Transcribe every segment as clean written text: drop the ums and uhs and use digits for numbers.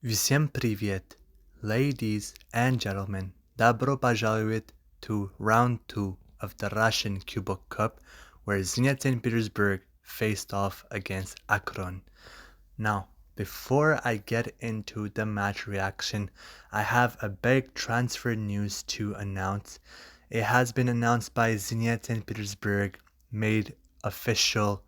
Всем привет, ladies and gentlemen. Добро пожаловать to round 2 of the Russian Kubok Cup, where Zenit St. Petersburg faced off against Akron. Now, before I get into the match reaction, I have a big transfer news to announce. It has been announced by Zenit St. Petersburg, made official.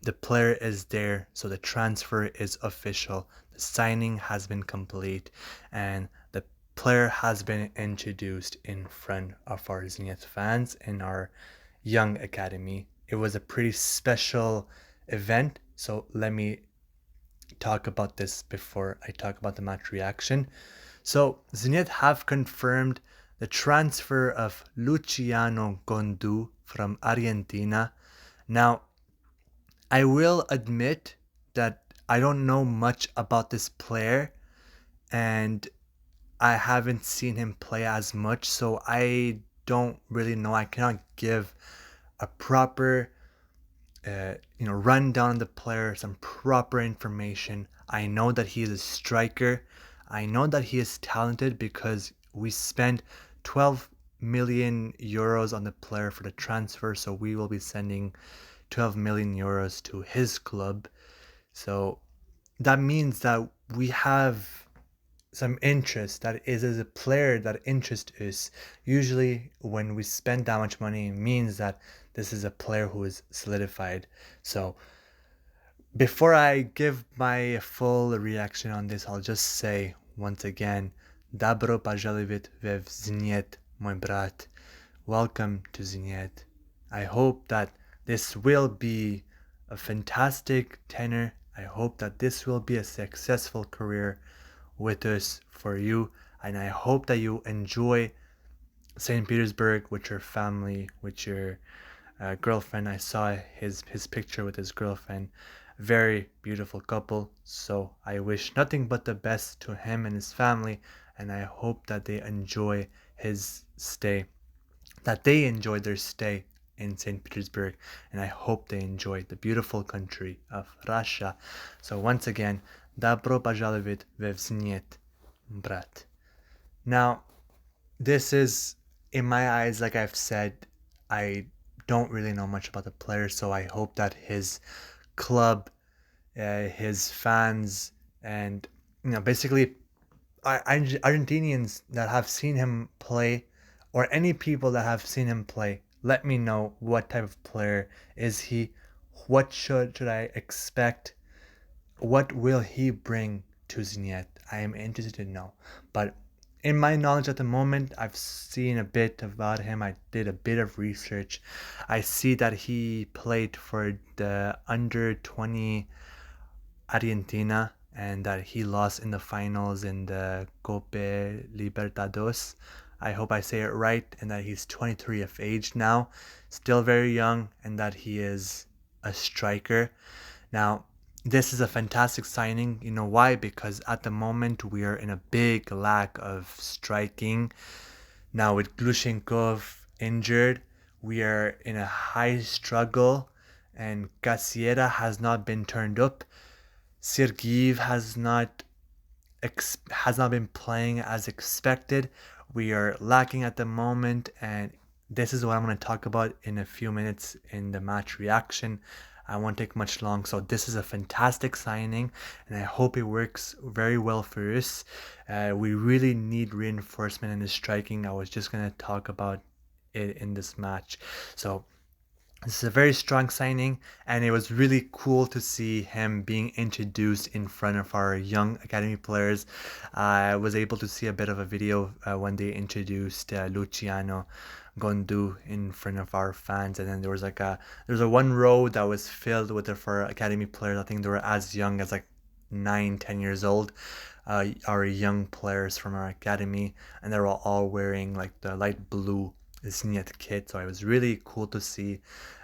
The player is there, so the transfer is official. The signing has been complete, and the player has been introduced in front of our Zenit fans in our young academy. It was a pretty special event, so let me talk about this before I talk about the match reaction. So Zenit have confirmed the transfer of Luciano Gondu from Argentina. Now, I will admit that I don't know much about this player and I haven't seen him play as much, so I don't really know. I cannot give a proper rundown on the player, some proper information. I know that he is a striker. I know that he is talented because we spent 12 million euros on the player for the transfer, so we will be sending 12 million euros to his club. So that means that we have some interest that is as a player that interests us. Usually when we spend that much money, it means that this is a player who is solidified. So before I give my full reaction on this, I'll just say once again, Добро пожаловать в Zenit, мой брат. Welcome to Zenit. I hope that this will be a fantastic tenor. I hope that this will be a successful career with us for you, and I hope that you enjoy St. Petersburg with your family, with your girlfriend. I saw his picture with his girlfriend. Very beautiful couple. So I wish nothing but the best to him and his family, and I hope that they enjoy his stay, that they enjoy their stay in St. Petersburg, and I hope they enjoy the beautiful country of Russia. So once again, Добро пожаловать в Zenit, брат. Now, this is, in my eyes, like I've said, I don't really know much about the player, so I hope that his club, his fans, and basically Argentinians that have seen him play, or any people that have seen him play, let me know what type of player is he, what should I expect, what will he bring to Zenit. I am interested to know. But in my knowledge at the moment, I've seen a bit about him. I did a bit of research. I see that he played for the under 20 Argentina and that he lost in the finals in the Copa Libertadores. I hope I say it right, and that he's 23 of age now, still very young, and that he is a striker. Now, this is a fantastic signing. You know why? Because at the moment we are in a big lack of striking. Now with Glushenkov injured, we are in a high struggle, and Casiera has not been turned up. Sergeyev has not been playing as expected. We are lacking at the moment, and this is what I'm going to talk about in a few minutes in the match reaction. I won't take much long. So this is a fantastic signing, and I hope it works very well for us. We really need reinforcement in the striking. I was just going to talk about it in this match. So this is a very strong signing, and it was really cool to see him being introduced in front of our young academy players. I was able to see a bit of a video when they introduced Luciano Gondu in front of our fans, and then there was a one row that was filled with our academy players. I think they were as young as like 9, 10 years old. Our young players from our academy, and they were all wearing like the light blue Zenit kit, so it was really cool to see.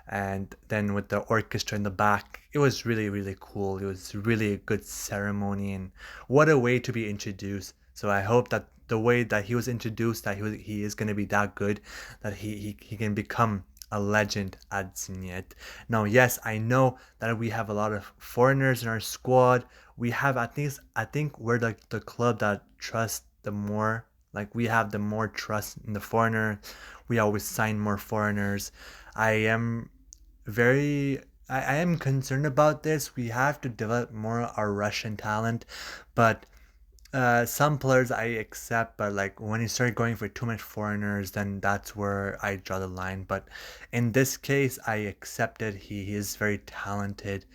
And then with the orchestra in the back, it was really cool. It was really a good ceremony, and what a way to be introduced. So I hope that the way that he was introduced, that he is going to be that good, that he can become a legend at Zenit. Now, yes, I know that we have a lot of foreigners in our squad. We have at least, I think we're like the club that trusts the more. Like we have the more trust in the foreigner. We always sign more foreigners. I am very I am concerned about this. We have to develop more our Russian talent, but some players I accept, but like when you start going for too much foreigners, then that's where I draw the line. But in this case, I accept it. He is very talented,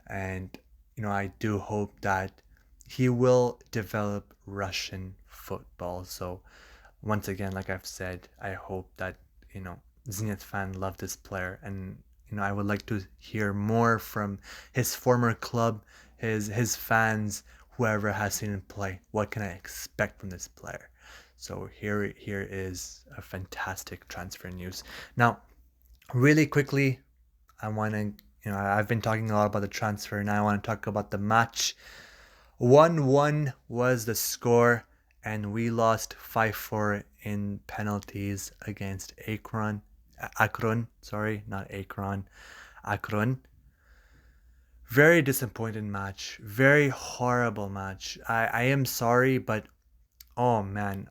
and I do hope that he will develop Russian football. So once again, like I've said, I hope that you know Zenit fan love this player, and I would like to hear more from his former club, his fans, whoever has seen him play. What can I expect from this player? So here is a fantastic transfer news. Now, really quickly, I want to I've been talking a lot about the transfer, and I want to talk about the match. 1-1 was the score, and we lost 5-4 in penalties against Akron. Akron, sorry, not Akron. Akron. Very disappointed match. Very horrible match. I am sorry, but oh man,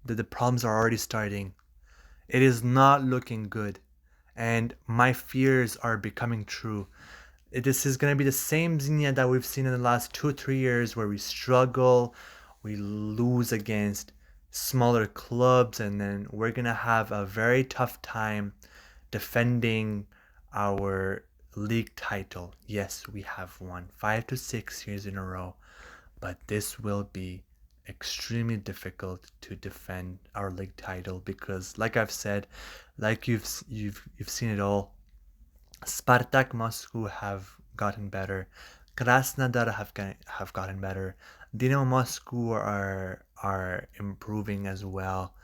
the problems are already starting. It is not looking good. And my fears are becoming true. This is going to be the same Zenit that we've seen in the last 2 3 years where we struggle, we lose against smaller clubs, and then we're going to have a very tough time defending our league title. Yes, we have won 5 to 6 years in a row, but this will be extremely difficult to defend our league title because, like I've said, like you've seen it all. Spartak Moscow have gotten better. Krasnodar have gotten better. Dynamo Moscow are improving as well.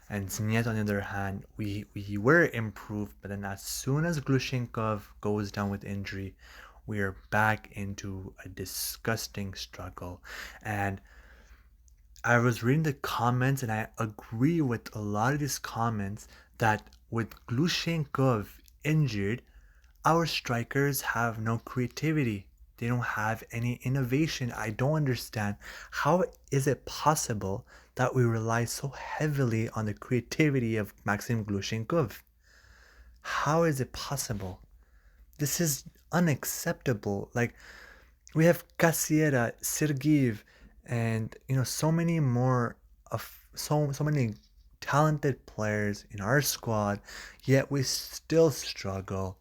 And Zenit, on the other hand, we were improved, but then as soon as Glushenkov goes down with injury, we are back into a disgusting struggle. And I was reading the comments, and I agree with a lot of these comments that with Glushenkov injured, our strikers have no creativity. They don't have any innovation. I don't understand. How is it possible that we rely so heavily on the creativity of Maxim Glushenkov? How is it possible? This is unacceptable. Like, we have Kasiera, Sergeyev, and so many more of so many talented players in our squad, yet we still struggle,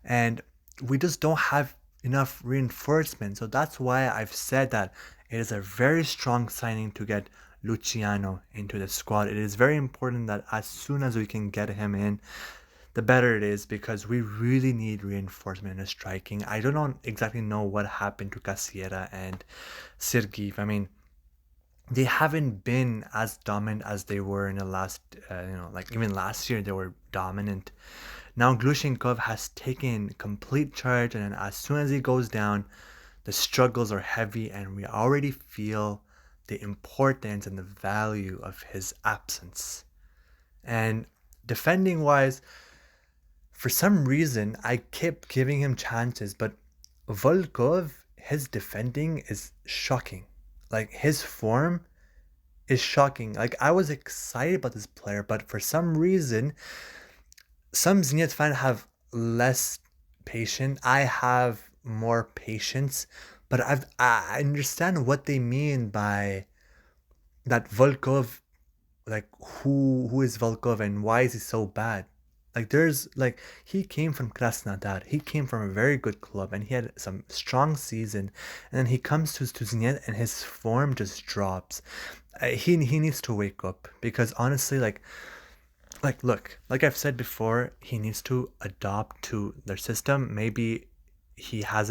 and we just don't have enough reinforcement. So that's why I've said that it is a very strong signing to get Luciano into the squad. It is very important that as soon as we can get him in, the better it is, because we really need reinforcement in the striking. I don't exactly know what happened to Casiera and Sergeyev. I mean, they haven't been as dominant as they were in the last, like even last year they were dominant. Now Glushenkov has taken complete charge, and then as soon as he goes down, the struggles are heavy, and we already feel the importance and the value of his absence. And defending wise, for some reason, I kept giving him chances, but Volkov, his defending is shocking. Like, his form is shocking. Like, I was excited about this player, but for some reason, some Zenit fans have less patience. I have more patience, but I understand what they mean by that Volkov. Like, who is Volkov and why is he so bad? Like, there's like, he came from Krasnodar. He came from a very good club, and he had some strong season. And then he comes to Zenit, and his form just drops. He needs to wake up, because honestly, look, like I've said before, he needs to adopt to their system. Maybe he has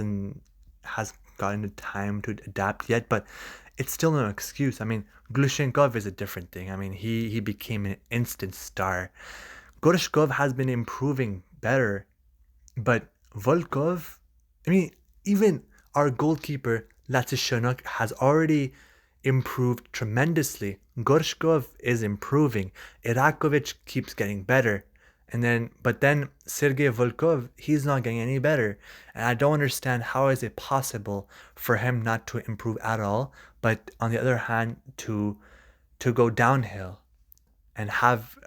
gotten the time to adapt yet, but it's still no excuse. I mean, Glushenkov is a different thing. I mean, he became an instant star. Gorshkov has been improving better, but Volkov, I mean, even our goalkeeper Latishonok has already improved tremendously. Gorshkov is improving. Irakovic keeps getting better. But then Sergei Volkov, he's not getting any better. And I don't understand how is it possible for him not to improve at all, but on the other hand, to go downhill and have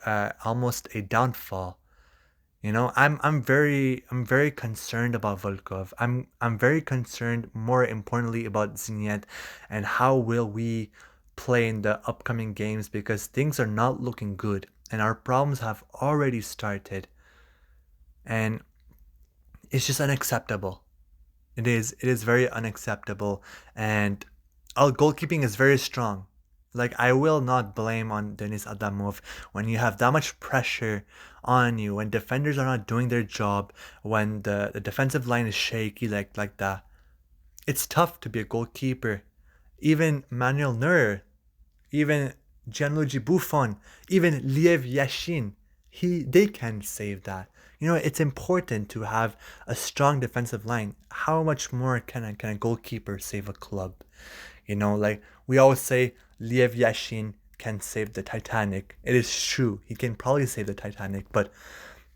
almost a downfall. I'm very concerned about Volkov. I'm very concerned, more importantly, about Zenit and how will we play in the upcoming games, because things are not looking good and our problems have already started, and it's just unacceptable. It is very unacceptable, and our goalkeeping is very strong. Like, I will not blame on Denis Adamov when you have that much pressure on you, when defenders are not doing their job, when the defensive line is shaky like that. It's tough to be a goalkeeper. Even Manuel Neuer, even Gianluigi Buffon, even Liev Yashin, they can save that. It's important to have a strong defensive line. How much more can a goalkeeper save a club? Like we always say, Liev Yashin can save the Titanic. It is true. He can probably save the Titanic, but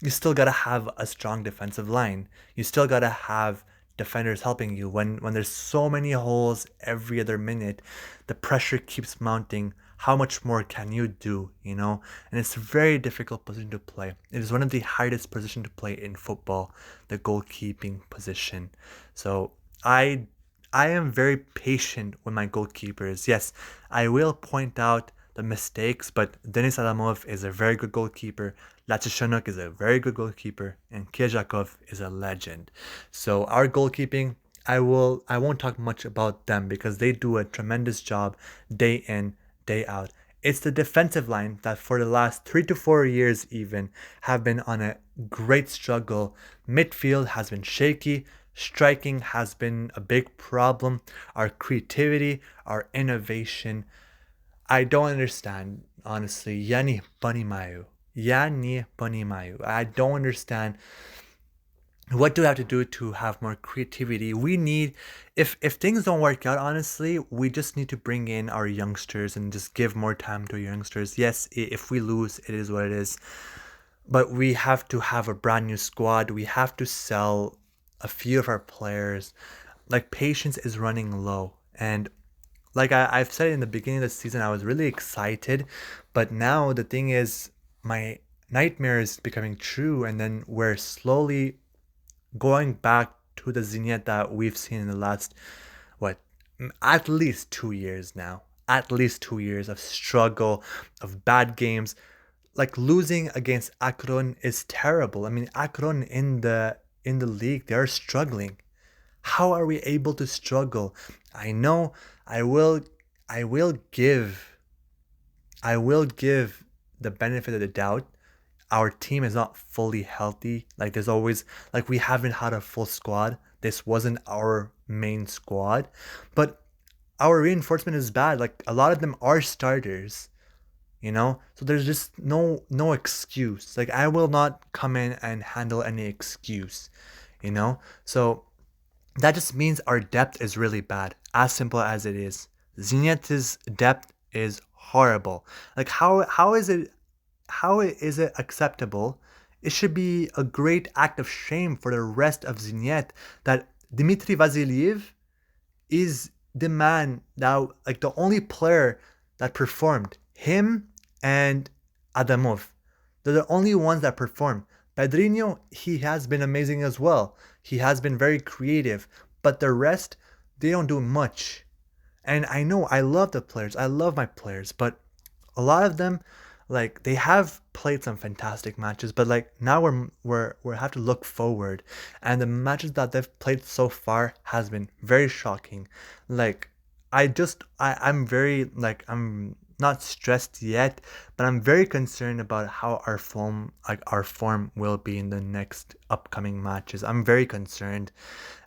you still gotta have a strong defensive line. You still gotta have defenders helping you. When there's so many holes every other minute, the pressure keeps mounting. How much more can you do? And it's a very difficult position to play. It is one of the hardest positions to play in football, the goalkeeping position. So I am very patient with my goalkeepers. Yes, I will point out the mistakes, but Denis Adamov is a very good goalkeeper. Lachishonok is a very good goalkeeper, and Kiejakov is a legend. So our goalkeeping, I won't talk much about them because they do a tremendous job day in, day out. It's the defensive line that for the last 3 to 4 years even have been on a great struggle. Midfield has been shaky. Striking has been a big problem. Our creativity, our innovation. I don't understand, honestly. Yani Bonimayu. Yani Bonimayu. I don't understand. What do we have to do to have more creativity? We need, if things don't work out, honestly, we just need to bring in our youngsters and just give more time to our youngsters. Yes, if we lose, it is what it is. But we have to have a brand new squad. We have to sell a few of our players. Like, patience is running low. And like I've said in the beginning of the season, I was really excited. But now the thing is, my nightmare is becoming true. And then we're slowly going back to the Zenit that we've seen in the last, what, at least 2 years now. At least 2 years of struggle, of bad games. Like, losing against Akron is terrible. I mean, Akron in the league, they're struggling. How are we able to struggle? I know I will I will give I will give the benefit of the doubt. Our team is not fully healthy. Like, there's always, like, we haven't had a full squad. This wasn't our main squad, but our reinforcement is bad. Like, a lot of them are starters. So there's just no excuse. Like, I will not come in and handle any excuse. So that just means our depth is really bad, as simple as it is. Zenit's depth is horrible. Like, how is it acceptable? It should be a great act of shame for the rest of Zenit that Dmitry Vasiliev is the man that, like, the only player that performed. Him and Adamov. They're the only ones that perform. Pedrinho, he has been amazing as well. He has been very creative. But the rest, they don't do much. And I know I love the players. I love my players, but a lot of them, like, they have played some fantastic matches, but like, now we have to look forward, and the matches that they've played so far has been very shocking. Like, I'm very, like, I'm not stressed yet, but I'm very concerned about how our form will be in the next upcoming matches. I'm very concerned,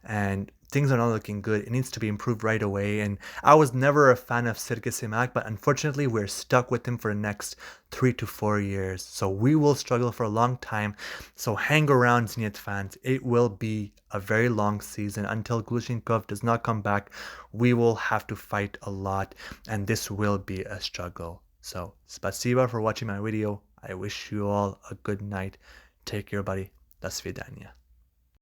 and things are not looking good. It needs to be improved right away. And I was never a fan of Sergei Simak, but unfortunately, we're stuck with him for the next 3 to 4 years. So we will struggle for a long time. So hang around, Zenit fans. It will be a very long season until Glushenkov does not come back. We will have to fight a lot, and this will be a struggle. So, spasiba for watching my video. I wish you all a good night. Take care, buddy. До свидания.